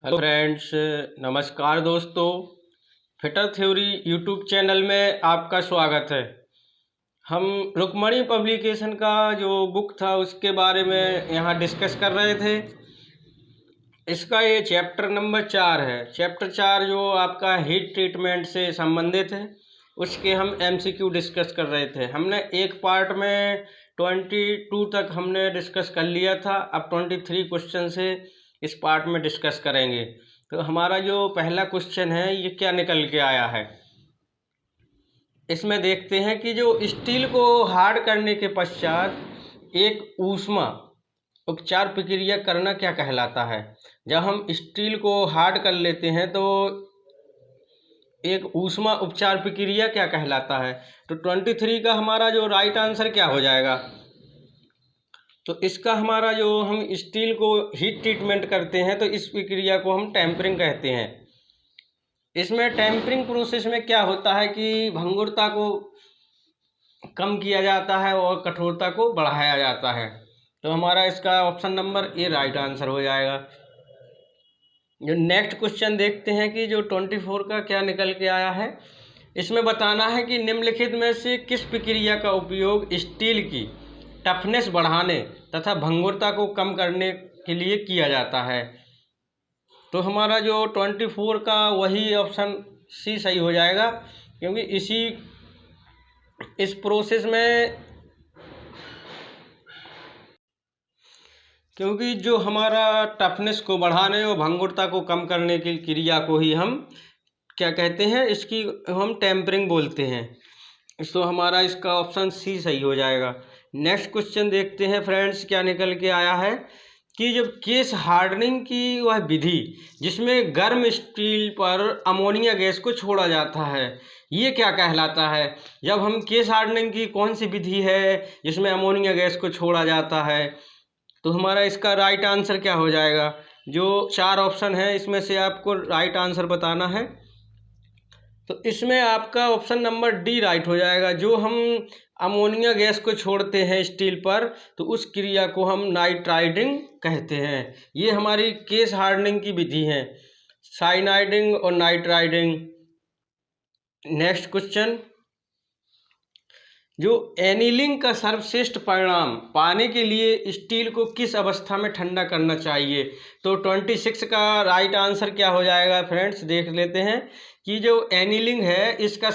Hello friends, नमस्कार दोस्तों। Fitter theory YouTube channel में आपका स्वागत है। हम रुक्मणी पब्लिकेशन का जो बुक था उसके बारे में यहाँ डिस्कस कर रहे थे। इसका ये चैप्टर नंबर 4 है। चैप्टर 4 जो आपका हीट ट्रीटमेंट से संबंधित है, उसके हम एमसीक्यू डिस्कस कर रहे थे। हमने एक पार्ट में 22 तक हमने डिस्कस कर लिया था। अब 23 क्वेश्चन से इस पार्ट में डिस्कस करेंगे। तो हमारा जो पहला क्वेश्चन है ये क्या निकल के आया है, इसमें देखते हैं कि जो स्टील को हार्ड करने के पश्चात एक ऊष्मा उपचार प्रक्रिया करना क्या कहलाता है। जब हम स्टील को हार्ड कर लेते हैं तो एक ऊष्मा उपचार प्रक्रिया क्या कहलाता है। तो 23 का हमारा जो राइट आंसर क्या हो जाएगा, तो इसका हमारा जो हम स्टील को हीट ट्रीटमेंट करते हैं तो इस प्रक्रिया को हम टेम्परिंग कहते हैं। इसमें टेम्परिंग प्रोसेस में क्या होता है कि भंगुरता को कम किया जाता है और कठोरता को बढ़ाया जाता है। तो हमारा इसका option number A right answer हो जाएगा। जो नेक्स्ट क्वेश्चन देखते हैं कि जो 24 का क्या निकल के आया है। इसमें बताना है कि निम्नलिखित में से किस प्रक्रिया का उपयोग स्टील की टफनेस बढ़ाने तथा भंगुरता को कम करने के लिए किया जाता है। तो हमारा जो 24 का वही ऑप्शन सी सही हो जाएगा, क्योंकि इस प्रोसेस में क्योंकि जो हमारा टफनेस को बढ़ाने और भंगुरता को कम करने की क्रिया को ही हम क्या कहते हैं, इसकी हम टेम्परिंग बोलते हैं। तो हमारा इसका ऑप्शन सी सही हो जाएगा। नेक्स्ट क्वेश्चन देखते हैं फ्रेंड्स, क्या निकल के आया है कि जब केस हार्डनिंग की वह विधि जिसमें गर्म स्टील पर अमोनिया गैस को छोड़ा जाता है, ये क्या कहलाता है। जब हम केस हार्डनिंग की कौन सी विधि है जिसमें अमोनिया गैस को छोड़ा जाता है, तो हमारा इसका राइट आंसर क्या हो जाएगा। जो 4 ऑप्शन है इसमें से आपको राइट आंसर बताना है। तो इसमें आपका ऑप्शन नंबर डी राइट हो जाएगा। जो हम अमोनिया गैस को छोड़ते हैं स्टील पर तो उस क्रिया को हम नाइट्राइडिंग कहते हैं। ये हमारी केस हार्डनिंग की विधि है, साइनाइडिंग और नाइट्राइडिंग। नेक्स्ट क्वेश्चन, जो एनीलिंग का सर्वश्रेष्ठ परिणाम पाने के लिए स्टील को किस अवस्था में ठंडा करना चाहिए। तो 26 का राइट आंसर क्या हो जाएगा फ्रेंड्स, देख लेते हैं कि जो एनीलिंग है इसका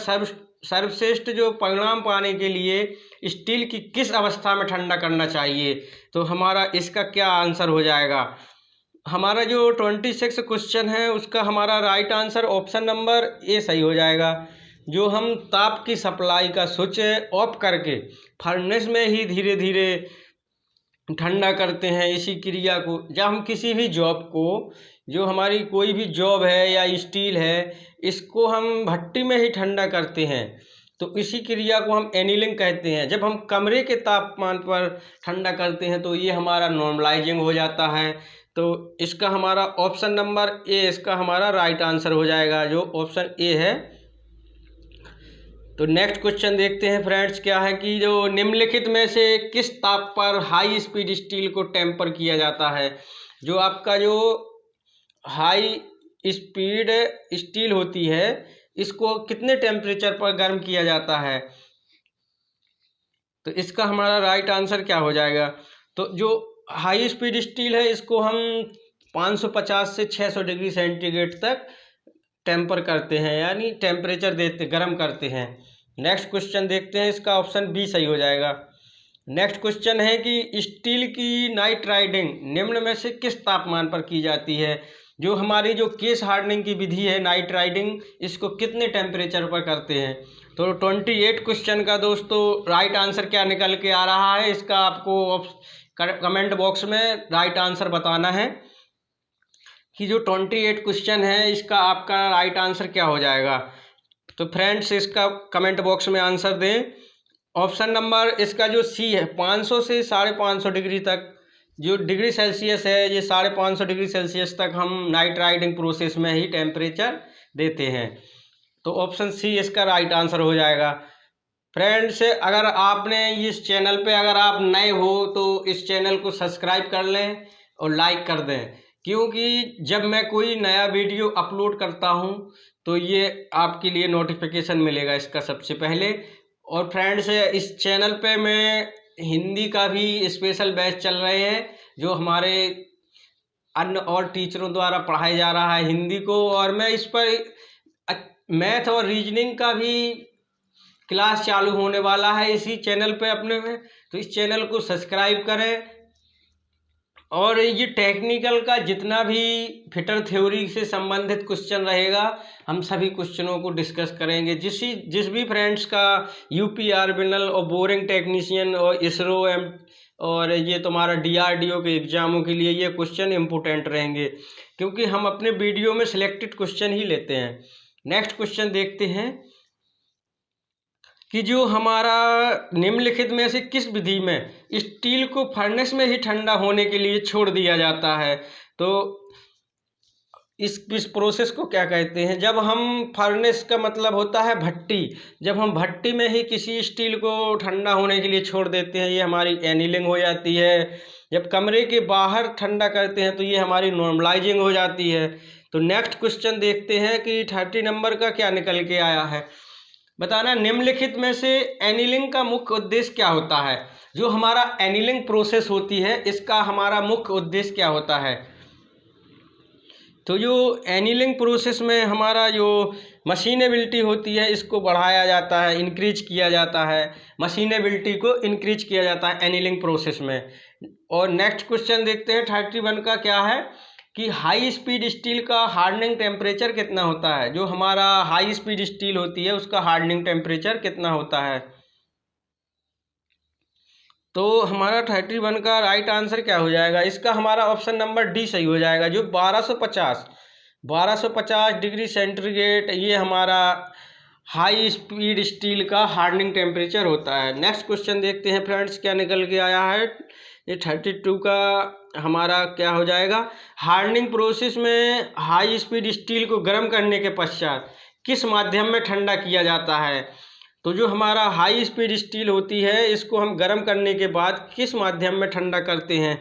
सर्वश्रेष्ठ जो परिणाम पाने के लिए स्टील की किस अवस्था में ठंडा करना चाहिए। तो हमारा इसका क्या आंसर हो जाएगा। हमारा जो 26 क्वेश्चन है उसका हमारा right answer option number A सही हो जाएगा। जो हम ताप की सप्लाई का स्विच ऑफ करके फर्नेस में ही धीरे धीरे ठंडा करते हैं, इसी क्रिया को जब हम किसी भी जॉब को, जो हमारी कोई भी जॉब है या स्टील है, इसको हम भट्टी में ही ठंडा करते हैं, तो इसी क्रिया को हम एनीलिंग कहते हैं। जब हम कमरे के तापमान पर ठंडा करते हैं तो ये हमारा नॉर्मलाइजिंग हो जाता है। तो इसका हमारा ऑप्शन नंबर ए इसका हमारा राइट आंसर हो जाएगा, जो ऑप्शन ए है। तो नेक्स्ट क्वेश्चन देखते हैं फ्रेंड्स, क्या है कि जो निम्नलिखित में से किस ताप पर हाई स्पीड स्टील को टेम्पर किया जाता है। जो आपका जो हाई स्पीड स्टील होती है इसको कितने टेम्परेचर पर गर्म किया जाता है। तो इसका हमारा राइट आंसर क्या हो जाएगा। तो जो हाई स्पीड स्टील है इसको हम 550 से 600 डिग्री सेंटीग्रेड तक टेम्पर करते हैं, यानी टेम्परेचर देते गर्म करते हैं। नेक्स्ट क्वेश्चन देखते हैं, इसका ऑप्शन बी सही हो जाएगा। नेक्स्ट क्वेश्चन है कि स्टील की नाइट्राइडिंग निम्न में से किस तापमान पर की जाती है। जो हमारी जो केस हार्डनिंग की विधि है नाइट्राइडिंग, इसको कितने टेम्परेचर पर करते हैं। तो 28 क्वेश्चन का दोस्तों राइट आंसर क्या निकल के आ रहा है, इसका आपको कमेंट बॉक्स में राइट आंसर बताना है कि जो 28 क्वेश्चन है इसका आपका राइट आंसर क्या हो जाएगा। तो फ्रेंड्स इसका कमेंट बॉक्स में आंसर दें। ऑप्शन नंबर इसका जो सी है 500 से 550 डिग्री तक, जो डिग्री सेल्सियस है ये 550 डिग्री सेल्सियस तक हम नाइट्राइडिंग प्रोसेस में ही टेम्परेचर देते हैं। तो ऑप्शन सी इसका राइट आंसर हो जाएगा। फ्रेंड्स अगर आपने इस चैनल पे अगर आप नए हो तो इस चैनल को सब्सक्राइब कर लें और लाइक कर दें, क्योंकि जब मैं कोई नया वीडियो अपलोड करता हूँ तो ये आपके लिए नोटिफिकेशन मिलेगा इसका सबसे पहले। और फ्रेंड्स, इस चैनल पे मैं हिंदी का भी स्पेशल बैच चल रहे हैं जो हमारे अन्य और टीचरों द्वारा पढ़ाया जा रहा है हिंदी को, और मैं इस पर मैथ और रीजनिंग का भी क्लास चालू होने वाला है इसी चैनल पे अपने में। तो इस चैनल को सब्सक्राइब करें, और ये टेक्निकल का जितना भी फिटर थ्योरी से संबंधित क्वेश्चन रहेगा हम सभी क्वेश्चनों को डिस्कस करेंगे। जिस भी फ्रेंड्स का यूपी आर्बिनल और बोरिंग टेक्नीशियन और इसरो और ये तुम्हारा डीआरडीओ के एग्जामों के लिए ये क्वेश्चन इम्पोर्टेंट रहेंगे, क्योंकि हम अपने वीडियो में सिलेक्टेड क्वेश्चन ही लेते हैं। नेक्स्ट क्वेश्चन देखते हैं कि जो हमारा निम्नलिखित में से किस विधि में स्टील को फर्नेस में ही ठंडा होने के लिए छोड़ दिया जाता है। तो इस प्रोसेस को क्या कहते हैं। जब हम फर्नेस का मतलब होता है भट्टी, जब हम भट्टी में ही किसी स्टील को ठंडा होने के लिए छोड़ देते हैं, ये हमारी एनीलिंग हो जाती है। जब कमरे के बाहर ठंडा करते हैं तो ये हमारी नॉर्मलाइजिंग हो जाती है। तो नेक्स्ट क्वेश्चन देखते हैं कि 30 नंबर का क्या निकल के आया है। बताना, निम्नलिखित में से एनीलिंग का मुख्य उद्देश्य क्या होता है। जो हमारा एनीलिंग प्रोसेस होती है इसका हमारा मुख्य उद्देश्य क्या होता है। तो जो एनीलिंग प्रोसेस में हमारा जो मशीनेबिलिटी होती है इसको बढ़ाया जाता है, इंक्रीज किया जाता है, मशीनेबिलिटी को इंक्रीज किया जाता है एनीलिंग प्रोसेस में। और नेक्स्ट क्वेश्चन देखते हैं 31 का क्या है कि हाई स्पीड स्टील का हार्डनिंग टेम्परेचर कितना होता है। जो हमारा हाई स्पीड स्टील होती है उसका हार्डनिंग टेम्परेचर कितना होता है। तो हमारा 31 का राइट आंसर क्या हो जाएगा। इसका हमारा ऑप्शन नंबर डी सही हो जाएगा। जो 1250 डिग्री सेंटीग्रेड ये हमारा हाई स्पीड स्टील का हार्डनिंग टेम्परेचर होता है। नेक्स्ट क्वेश्चन देखते हैं फ्रेंड्स क्या निकल के आया है। ये 32 का हमारा क्या हो जाएगा। हार्डनिंग प्रोसेस में हाई स्पीड स्टील को गर्म करने के पश्चात किस माध्यम में ठंडा किया जाता है। तो जो हमारा हाई स्पीड स्टील होती है इसको हम गर्म करने के बाद किस माध्यम में ठंडा करते हैं।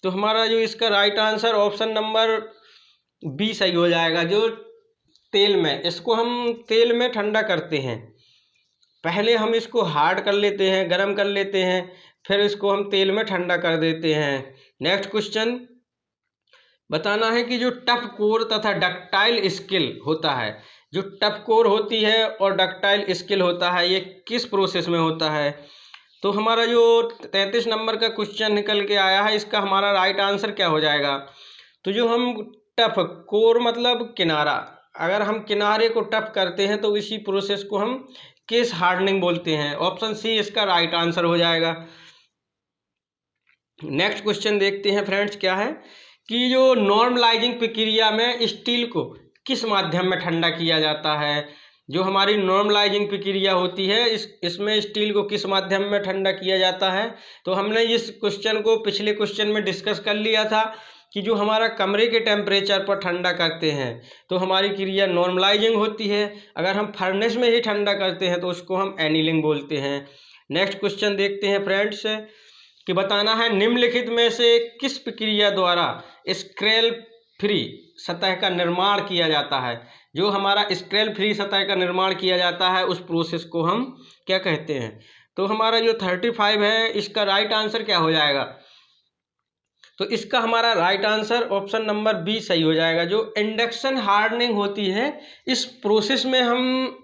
तो हमारा जो इसका right answer option number B सही हो जाएगा। जो तेल में, इसको हम तेल में ठंडा करते हैं। पहले हम इसको हार्ड कर लेते हैं, गर्म कर लेते हैं, फिर इसको हम तेल में ठंडा कर देते हैं। नेक्स्ट क्वेश्चन बताना है कि जो टफ कोर तथा डक्टाइल स्किल होता है, जो टफ कोर होती है और डक्टाइल स्किल होता है, ये किस प्रोसेस में होता है। तो हमारा जो 33 नंबर का क्वेश्चन निकल के आया है इसका हमारा राइट आंसर क्या हो जाएगा। तो जो हम टफ कोर मतलब किनारा, अगर हम किनारे को टफ करते हैं तो इसी प्रोसेस को हम केस हार्डनिंग बोलते हैं। ऑप्शन सी इसका राइट आंसर हो जाएगा। नेक्स्ट क्वेश्चन देखते हैं फ्रेंड्स क्या है कि जो नॉर्मलाइजिंग प्रक्रिया में स्टील को किस माध्यम में ठंडा किया जाता है। जो हमारी नॉर्मलाइजिंग प्रक्रिया होती है इसमें स्टील को किस माध्यम में ठंडा किया जाता है। तो हमने इस क्वेश्चन को पिछले क्वेश्चन में डिस्कस कर लिया था कि जो हमारा कमरे के टेम्परेचर पर ठंडा करते हैं तो हमारी क्रिया नॉर्मलाइजिंग होती है। अगर हम फर्नेस में ही ठंडा करते हैं तो उसको हम एनीलिंग बोलते हैं। नेक्स्ट क्वेश्चन देखते हैं फ्रेंड्स कि बताना है निम्नलिखित में से किस प्रक्रिया द्वारा स्क्रैच फ्री सतह का निर्माण किया जाता है। जो हमारा स्क्रैच फ्री सतह का निर्माण किया जाता है उस प्रोसेस को हम क्या कहते हैं। तो हमारा जो 35 है इसका राइट आंसर क्या हो जाएगा। तो इसका हमारा right answer option number B सही हो जाएगा। जो इंडक्शन हार्डनिंग होती है इस प्रोसेस में हम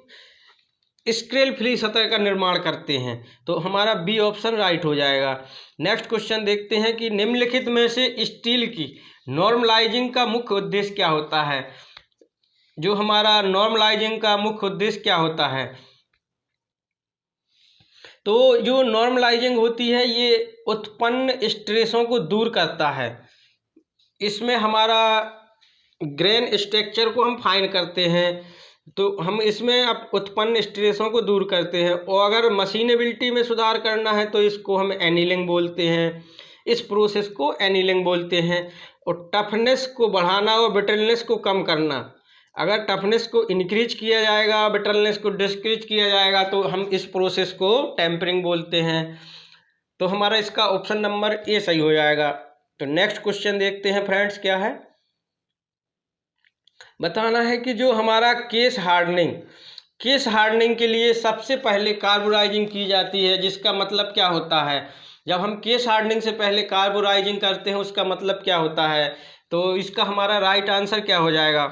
स्क्रैच फ्री सतह का निर्माण करते हैं। तो हमारा बी ऑप्शन राइट हो जाएगा। नेक्स्ट क्वेश्चन देखते हैं कि निम्नलिखित में से स्टील की नॉर्मलाइजिंग का मुख्य उद्देश्य क्या होता है। जो हमारा नॉर्मलाइजिंग का मुख्य उद्देश्य क्या होता है। तो जो नॉर्मलाइजिंग होती है ये उत्पन्न स्ट्रेसों को दूर करता है। इसमें हमारा ग्रेन स्ट्रक्चर को हम फाइन करते हैं तो हम इसमें अब उत्पन्न स्ट्रेसों को दूर करते हैं। और अगर मशीनेबिलिटी में सुधार करना है तो इसको हम एनीलिंग बोलते हैं। इस प्रोसेस को एनीलिंग बोलते हैं। और टफनेस को बढ़ाना और ब्रिटलनेस को कम करना, अगर टफनेस को इंक्रीज किया जाएगा ब्रिटलनेस को डिक्रीज किया जाएगा तो हम इस प्रोसेस को टेम्परिंग बोलते हैं। तो हमारा इसका ऑप्शन नंबर ए सही हो जाएगा। तो नेक्स्ट क्वेश्चन देखते हैं फ्रेंड्स क्या है बताना है कि जो हमारा केस हार्डनिंग के लिए सबसे पहले कार्बोराइजिंग की जाती है, जिसका मतलब क्या होता है, जब हम केस हार्डनिंग से पहले कार्बोराइजिंग करते हैं उसका मतलब क्या होता है। तो इसका हमारा राइट आंसर क्या हो जाएगा।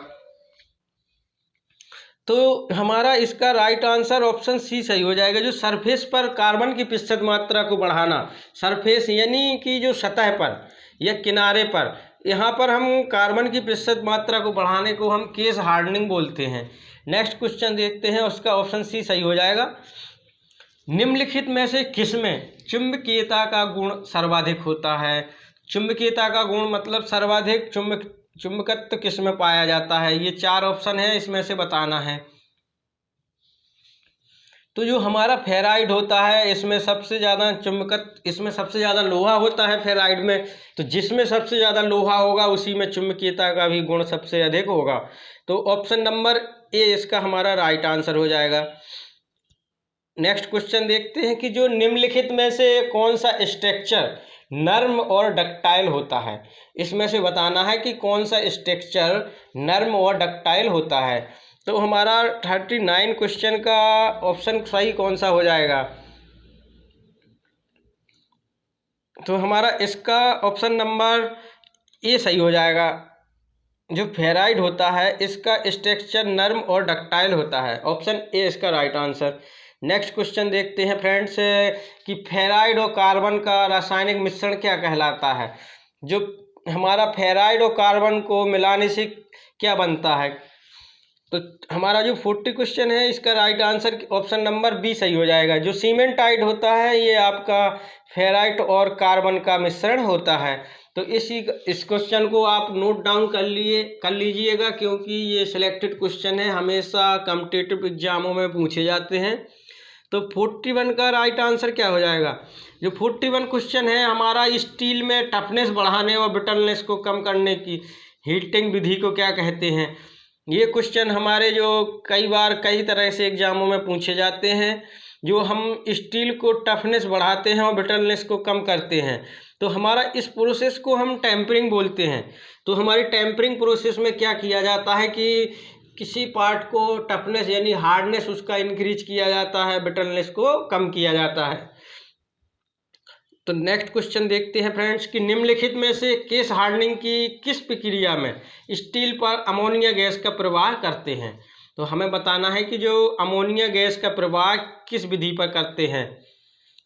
तो हमारा इसका राइट आंसर ऑप्शन सी सही हो जाएगा। जो सरफेस पर कार्बन की प्रतिशत मात्रा को बढ़ाना, सरफेस यानी कि जो सतह पर या किनारे पर, यहाँ पर हम कार्बन की प्रतिशत मात्रा को बढ़ाने को हम केस हार्डनिंग बोलते हैं। नेक्स्ट क्वेश्चन देखते हैं, उसका ऑप्शन सी सही हो जाएगा। निम्नलिखित में से किसमें चुंबकीयता का गुण सर्वाधिक होता है। चुंबकीयता का गुण मतलब सर्वाधिक चुंबकत्व किसमें पाया जाता है। ये 4 ऑप्शन है, इसमें से बताना है। तो जो हमारा फेराइड होता है इसमें सबसे ज़्यादा इसमें सबसे ज़्यादा लोहा होता है फेराइड में। तो जिसमें सबसे ज़्यादा लोहा होगा उसी में चुंबकीयता का भी गुण सबसे अधिक होगा। तो ऑप्शन नंबर ए इसका हमारा राइट आंसर हो जाएगा। नेक्स्ट क्वेश्चन देखते हैं कि जो निम्नलिखित में से कौन सा स्ट्रक्चर नर्म और डक्टाइल होता है। इसमें से बताना है कि कौन सा स्ट्रक्चर नर्म और डक्टाइल होता है। तो हमारा 39 क्वेश्चन का ऑप्शन सही कौन सा हो जाएगा। तो हमारा इसका ऑप्शन नंबर ए सही हो जाएगा। जो फेराइड होता है इसका स्ट्रक्चर नर्म और डक्टाइल होता है। ऑप्शन ए इसका राइट आंसर। नेक्स्ट क्वेश्चन देखते हैं फ्रेंड्स कि फेराइड और कार्बन का रासायनिक मिश्रण क्या कहलाता है। जो हमारा फेराइड और कार्बन को मिलाने से क्या बनता है। तो हमारा जो 40 क्वेश्चन है इसका right answer option number B सही हो जाएगा। जो सीमेंटाइड होता है ये आपका फेराइट और कार्बन का मिश्रण होता है। तो इस क्वेश्चन को आप नोट डाउन कर लीजिएगा, क्योंकि ये सिलेक्टेड क्वेश्चन है, हमेशा कॉम्पिटिटिव एग्जामों में पूछे जाते हैं। तो 41 का राइट आंसर क्या हो जाएगा। जो 41 क्वेश्चन है हमारा स्टील में टफनेस बढ़ाने और ब्रिटलनेस को कम करने की हीटिंग विधि को क्या कहते हैं। ये क्वेश्चन हमारे जो कई बार कई तरह से एग्जामों में पूछे जाते हैं। जो हम स्टील को टफनेस बढ़ाते हैं और ब्रिटलनेस को कम करते हैं, तो हमारा इस प्रोसेस को हम टेम्परिंग बोलते हैं। तो हमारी टेम्परिंग प्रोसेस में क्या किया जाता है कि किसी पार्ट को टफनेस यानी हार्डनेस उसका इंक्रीज किया जाता है, ब्रिटलनेस को कम किया जाता है। तो नेक्स्ट क्वेश्चन देखते हैं फ्रेंड्स कि निम्नलिखित में से केस हार्डनिंग की किस प्रक्रिया में स्टील पर अमोनिया गैस का प्रवाह करते हैं। तो हमें बताना है कि जो अमोनिया गैस का प्रवाह किस विधि पर करते हैं।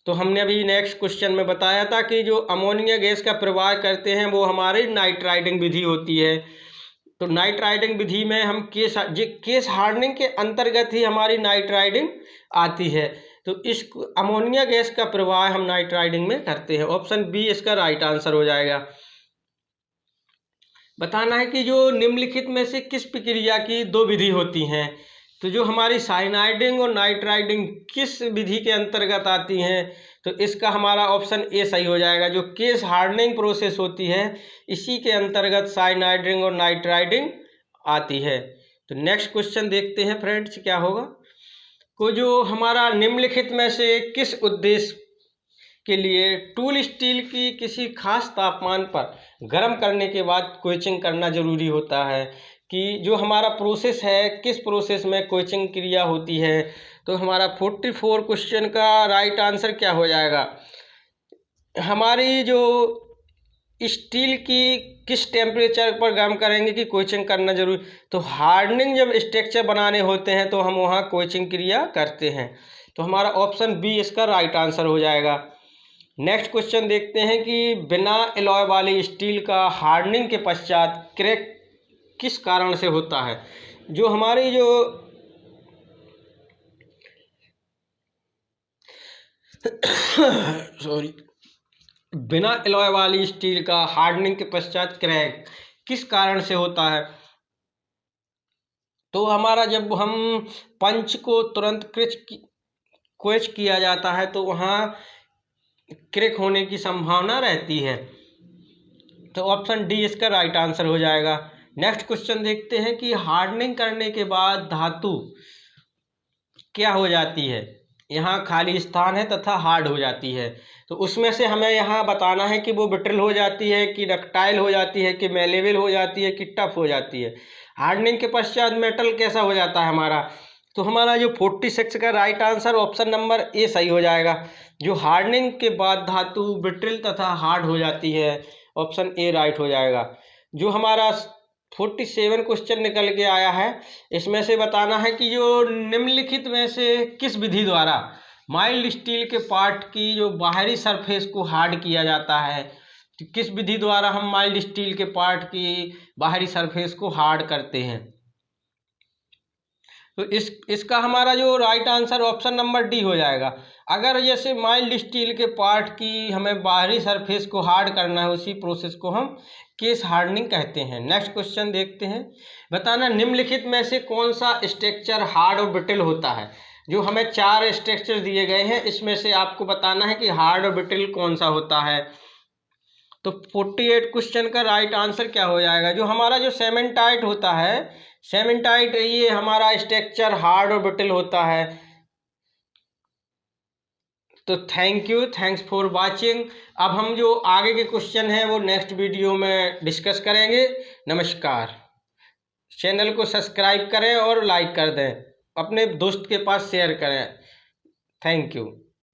तो हमने अभी नेक्स्ट क्वेश्चन में बताया था कि जो अमोनिया गैस का प्रवाह करते हैं वो हमारी नाइट्राइडिंग विधि होती है। तो नाइट्राइडिंग विधि में हम केस हार्डनिंग के अंतर्गत ही हमारी नाइट्राइडिंग आती है। तो इस अमोनिया गैस का प्रवाह हम नाइट्राइडिंग में करते हैं। ऑप्शन बी इसका राइट आंसर हो जाएगा। बताना है कि जो निम्नलिखित में से किस प्रक्रिया की 2 विधि होती हैं। तो जो हमारी साइनाइडिंग और नाइट्राइडिंग किस विधि के अंतर्गत आती हैं। तो इसका हमारा ऑप्शन ए सही हो जाएगा। जो केस हार्डनिंग प्रोसेस होती है इसी के अंतर्गत साइनाइडिंग और नाइट्राइडिंग आती है। तो नेक्स्ट क्वेश्चन देखते हैं फ्रेंड्स क्या होगा। को जो हमारा निम्नलिखित में से किस उद्देश्य के लिए टूल स्टील की किसी खास तापमान पर गर्म करने के बाद कोचिंग करना जरूरी होता है। कि जो हमारा प्रोसेस है किस प्रोसेस में कोचिंग क्रिया होती है। तो हमारा 44 क्वेश्चन का राइट आंसर क्या हो जाएगा। हमारी जो स्टील की किस टेम्परेचर पर गर्म करेंगे कि कोचिंग करना जरूरी। तो हार्डनिंग जब स्ट्रक्चर बनाने होते हैं तो हम वहाँ कोचिंग क्रिया करते हैं। तो हमारा ऑप्शन बी इसका राइट आंसर हो जाएगा। नेक्स्ट क्वेश्चन देखते हैं कि बिना एलॉय वाली स्टील का हार्डनिंग के पश्चात क्रैक किस कारण से होता है। जो हमारी जो सॉरी बिना एलॉय वाली स्टील का हार्डनिंग के पश्चात क्रैक किस कारण से होता है। तो हमारा जब हम पंच को तुरंत क्वेच किया जाता है तो वहाँ क्रैक होने की संभावना रहती है। तो ऑप्शन डी इसका राइट आंसर हो जाएगा। नेक्स्ट क्वेश्चन देखते हैं कि हार्डनिंग करने के बाद धातु क्या हो जाती है। यहाँ खाली स्थान है तथा हार्ड हो जाती है। तो उसमें से हमें यहाँ बताना है कि वो ब्रिटल हो जाती है कि डक्टाइल हो जाती है कि मेलेबल हो जाती है कि टफ हो जाती है। हार्डनिंग के पश्चात मेटल कैसा हो जाता है हमारा, तो हमारा जो 46 का right answer option number A सही हो जाएगा। जो हार्डनिंग के बाद धातु ब्रिटल तथा हार्ड हो जाती है, ऑप्शन ए राइट हो जाएगा। जो हमारा 47 क्वेश्चन निकल के आया है, इसमें से बताना है कि जो निम्नलिखित में से किस विधि द्वारा माइल्ड स्टील के पार्ट की जो बाहरी सरफेस को हार्ड किया जाता है, तो किस विधि द्वारा हम माइल्ड स्टील के पार्ट की बाहरी सरफेस को हार्ड करते हैं। तो इसका हमारा जो right answer option number D हो जाएगा। अगर जैसे माइल्ड स्टील के पार्ट की हमें बाहरी सरफेस को हार्ड करना है, उसी प्रोसेस को हम केस हार्डनिंग कहते हैं। नेक्स्ट क्वेश्चन देखते हैं। बताना निम्नलिखित में से कौन सा स्ट्रक्चर हार्ड और ब्रिटल होता है। जो हमें 4 स्ट्रक्चर दिए गए हैं, इसमें से आपको बताना है कि हार्ड और ब्रिटल कौन सा होता है। तो 48 क्वेश्चन का राइट आंसर क्या हो जाएगा। जो हमारा जो सेमेंटाइट होता है, सेमेंटाइट ये हमारा स्ट्रक्चर हार्ड और ब्रिटल होता है। तो थैंक्स फॉर वाचिंग। अब हम जो आगे के क्वेश्चन हैं वो नेक्स्ट वीडियो में डिस्कस करेंगे। नमस्कार। चैनल को सब्सक्राइब करें और लाइक कर दें, अपने दोस्त के पास शेयर करें। Thank you.